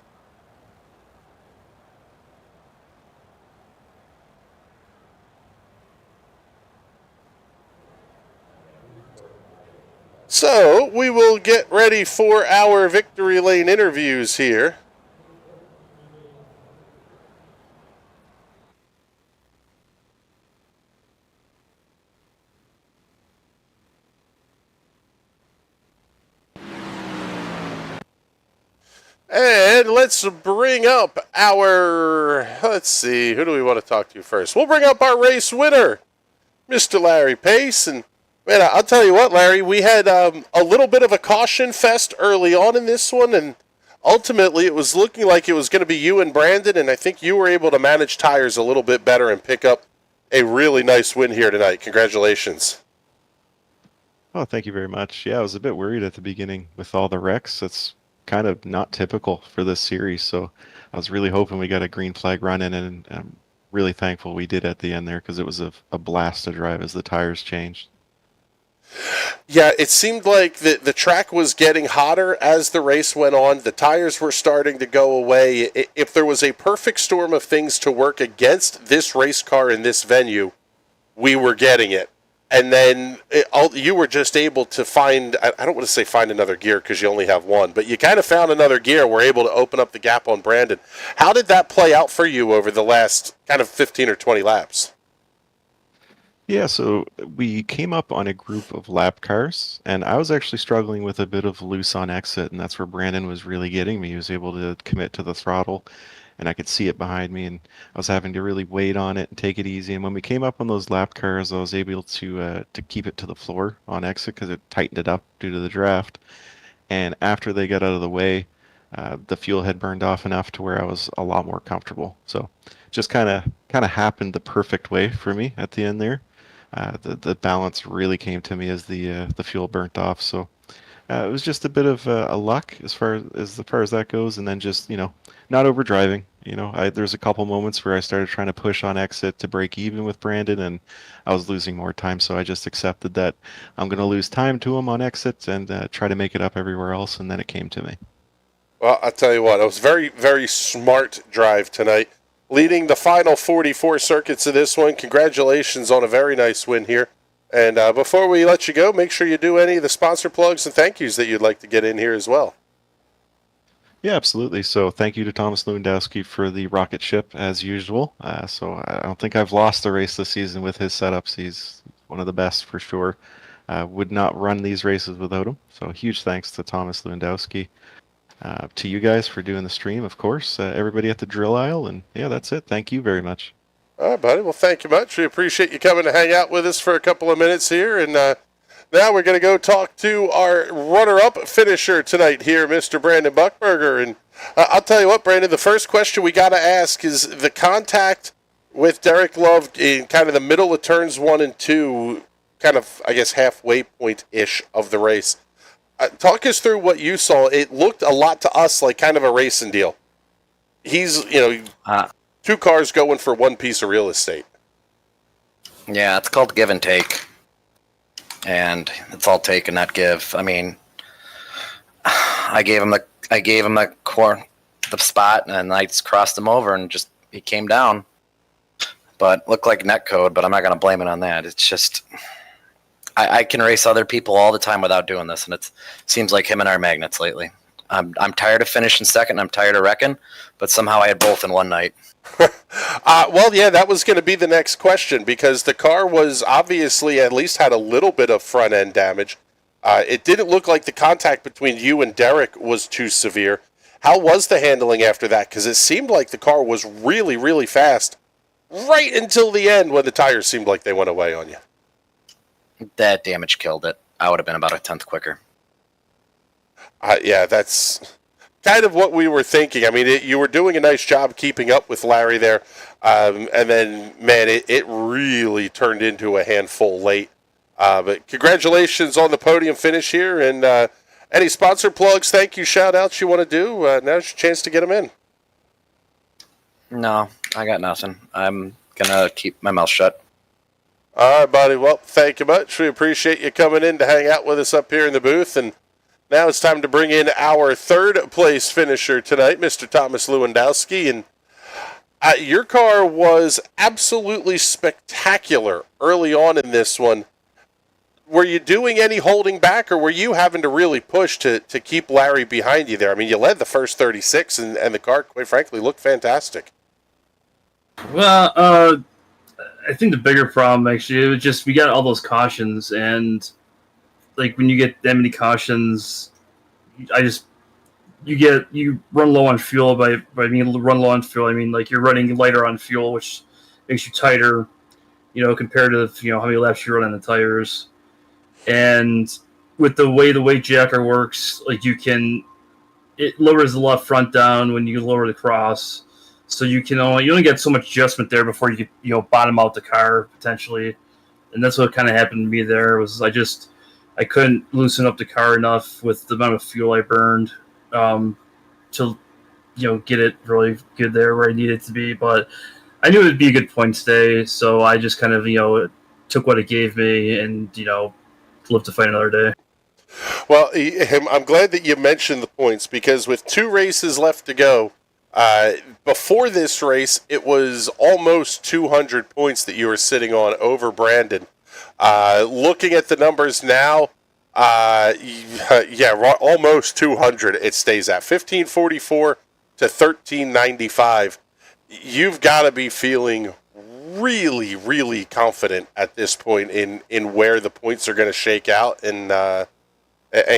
So we will get ready for our Victory Lane interviews here. And let's bring up let's see, who do we want to talk to first? We'll bring up our race winner, Mr. Larry Pace. And, man, I'll tell you what, Larry, we had a little bit of a caution fest early on in this one, and ultimately it was looking like it was going to be you and Brandon, and I think you were able to manage tires a little bit better and pick up a really nice win here tonight. Congratulations. Oh, thank you very much. Yeah, I was a bit worried at the beginning with all the wrecks. It's kind of not typical for this series, so I was really hoping we got a green flag run in, and I'm really thankful we did at the end there because it was a blast to drive as the tires changed. Yeah, it seemed like the track was getting hotter as the race went on. The tires were starting to go away. If there was a perfect storm of things to work against this race car in this venue, we were getting it. And then you were just able to find, I don't want to say find another gear because you only have one, but you kind of found another gear, were able to open up the gap on Brandon. How did that play out for you over the last kind of 15 or 20 laps? Yeah, so we came up on a group of lap cars, and I was actually struggling with a bit of loose on exit, and that's where Brandon was really getting me. He was able to commit to the throttle, and I could see it behind me, and I was having to really wait on it and take it easy. And when we came up on those lap cars, I was able to keep it to the floor on exit because it tightened it up due to the draft. And after they got out of the way, the fuel had burned off enough to where I was a lot more comfortable. So just kind of happened the perfect way for me at the end there. The balance really came to me as the fuel burnt off. So it was just a bit of a luck as far as that goes, and then just not overdriving There's a couple moments where I started trying to push on exit to break even with Brandon, and I was losing more time. So I just accepted that I'm going to lose time to him on exit and try to make it up everywhere else. And then it came to me. Well, I'll tell you what, it was very, very smart drive tonight. Leading the final 44 circuits of this one. Congratulations on a very nice win here. And before we let you go, make sure you do any of the sponsor plugs and thank yous that you'd like to get in here as well. Yeah, absolutely. So thank you to Thomas Lewandowski for the rocket ship, as usual. So I don't think I've lost a race this season with his setups. He's one of the best for sure. Would not run these races without him. So huge thanks to Thomas Lewandowski. To you guys for doing the stream, of course. Everybody at the drill aisle. And yeah, that's it. Thank you very much. All right, buddy. Well, thank you much. We appreciate you coming to hang out with us for a couple of minutes here. And now we're going to go talk to our runner-up finisher tonight here, Mr. Brandon Buckberger. And I'll tell you what, Brandon, the first question we got to ask is the contact with Derek Love in kind of the middle of turns 1 and 2, kind of, I guess, halfway point-ish of the race. Talk us through what you saw. It looked a lot to us like kind of a racing deal. He's, two cars going for one piece of real estate. Yeah, it's called give and take. And it's all take and not give. I mean, I gave him the spot, and I just crossed him over, and just he came down. But looked like net code, but I'm not going to blame it on that. It's just I can race other people all the time without doing this, and it seems like him and our magnets lately. I'm tired of finishing second. I'm tired of wrecking, but somehow I had both in one night. Well, yeah, that was going to be the next question, because the car was obviously at least had a little bit of front end damage. It didn't look like the contact between you and Derek was too severe. How was the handling after that? Because it seemed like the car was really, really fast right until the end when the tires seemed like they went away on you. That damage killed it. I would have been about a tenth quicker. Yeah, that's kind of what we were thinking. I mean, you were doing a nice job keeping up with Larry there. And then, man, it really turned into a handful late. But congratulations on the podium finish here. And any sponsor plugs, thank you, shout-outs you want to do, now's your chance to get them in. No, I got nothing. I'm going to keep my mouth shut. All right, buddy. Well, thank you much. We appreciate you coming in to hang out with us up here in the booth. And now it's time to bring in our third-place finisher tonight, Mr. Thomas Lewandowski. And your car was absolutely spectacular early on in this one. Were you doing any holding back, or were you having to really push to keep Larry behind you there? I mean, you led the first 36, and the car, quite frankly, looked fantastic. Well, I think the bigger problem, actually, it was just we got all those cautions, and like when you get that many cautions, you run low on fuel. By run low on fuel, I mean like you're running lighter on fuel, which makes you tighter, compared to how many laps you run on the tires. And with the way the weight jacker works, like it lowers the left front down when you lower the cross. So you only get so much adjustment there before you bottom out the car potentially, and that's what kind of happened to me there. Was I couldn't loosen up the car enough with the amount of fuel I burned to get it really good there where I needed it to be. But I knew it would be a good points day, so I just kind of took what it gave me and live to fight another day. Well, I'm glad that you mentioned the points, because with 2 races left to go. Before this race, it was almost 200 points that you were sitting on over Brandon. Looking at the numbers now, almost 200 it stays at. 1544 to 1395. You've got to be feeling really, really confident at this point in where the points are going to shake out, and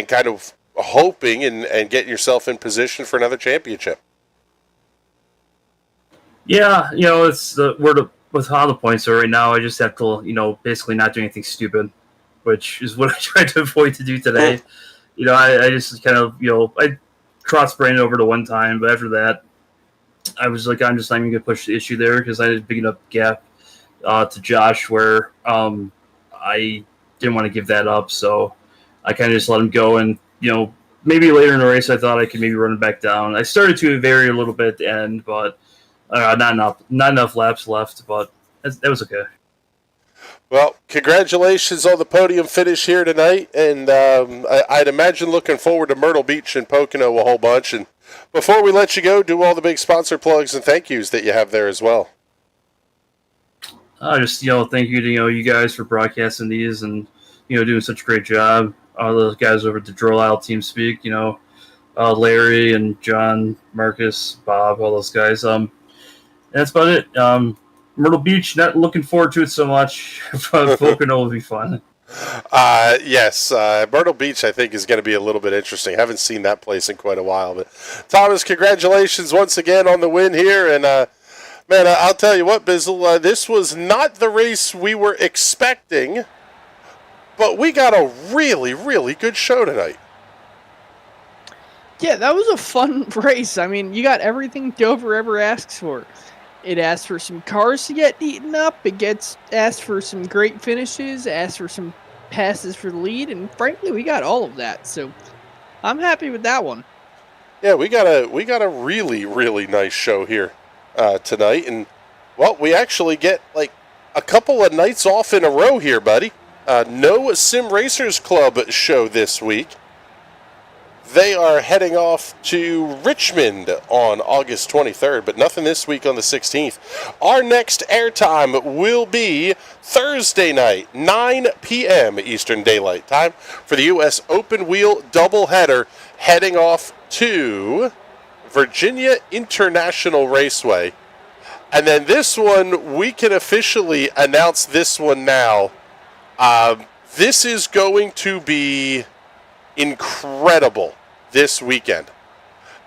kind of hoping and getting yourself in position for another championship. Yeah, it's with how the points are right now. I just have to, basically not do anything stupid, which is what I tried to avoid to do today. I just kind of, I crossed Brandon over to one time, but after that, I was like, I'm just not even going to push the issue there because I had a big enough gap to Josh where I didn't want to give that up. So I kind of just let him go and, maybe later in the race, I thought I could maybe run it back down. I started to vary a little bit at the end, but not enough laps left. But that was okay. Well, congratulations on the podium finish here tonight, and I'd imagine looking forward to Myrtle Beach and Pocono a whole bunch. And before we let you go, do all the big sponsor plugs and thank yous that you have there as well. Just thank you to you guys for broadcasting these and doing such a great job. All the guys over at the Drill Isle Team Speak, Larry and John, Marcus, Bob, all those guys. That's about it. Myrtle Beach, not looking forward to it so much, but Pocono will be fun. Yes, Myrtle Beach I think is going to be a little bit interesting. I haven't seen that place in quite a while. But Thomas, congratulations once again on the win here. And man, I'll tell you what, Bizzle, this was not the race we were expecting, but we got a really, really good show tonight. Yeah, that was a fun race. I mean, you got everything Dover ever asks for. It asks for some cars to get eaten up. It asked for some great finishes, asked for some passes for the lead, and frankly, we got all of that. So I'm happy with that one. Yeah, we got a really, really nice show here tonight, and well, we actually get like a couple of nights off in a row here, buddy. No Sim Racers Club show this week. They are heading off to Richmond on August 23rd, but nothing this week on the 16th. Our next airtime will be Thursday night, 9 p.m. Eastern Daylight Time for the U.S. Open Wheel doubleheader heading off to Virginia International Raceway. And then this one, we can officially announce this one now. This is going to be incredible this weekend.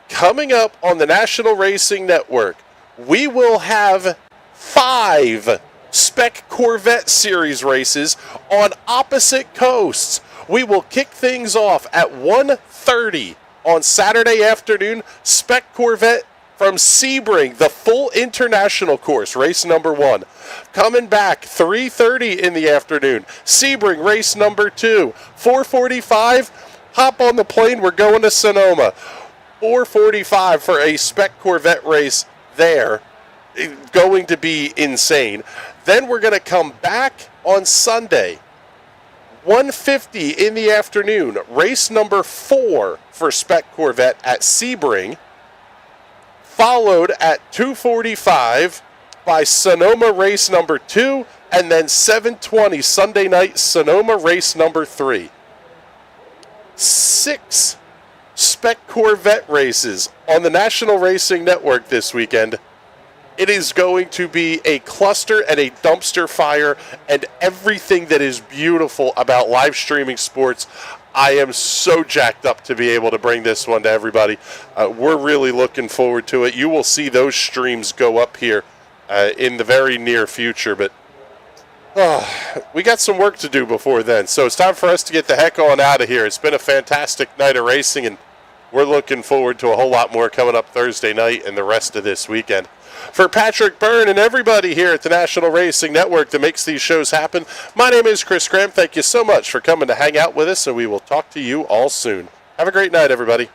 Coming up on the National Racing Network, we will have 5 Spec Corvette Series races on opposite coasts. We will kick things off at 1:30 on Saturday afternoon. Spec Corvette from Sebring, the full international course, race number 1. Coming back 3:30 in the afternoon, Sebring race number 2. 4:45, hop on the plane, we're going to Sonoma. 4:45 for a Spec Corvette race there. It's going to be insane. Then we're going to come back on Sunday. 1:50 in the afternoon, race number 4 for Spec Corvette at Sebring. Followed at 2:45 by Sonoma race number 2, and then 7:20 Sunday night, Sonoma race number 3. 6 Spec Corvette races on the National Racing Network this weekend. It is going to be a cluster and a dumpster fire, and everything that is beautiful about live streaming sports. I am so jacked up to be able to bring this one to everybody. We're really looking forward to it. You will see those streams go up here in the very near future, but we got some work to do before then. So it's time for us to get the heck on out of here. It's been a fantastic night of racing, and we're looking forward to a whole lot more coming up Thursday night and the rest of this weekend. For Patrick Byrne and everybody here at the National Racing Network that makes these shows happen, my name is Chris Graham. Thank you so much for coming to hang out with us, and we will talk to you all soon. Have a great night, everybody.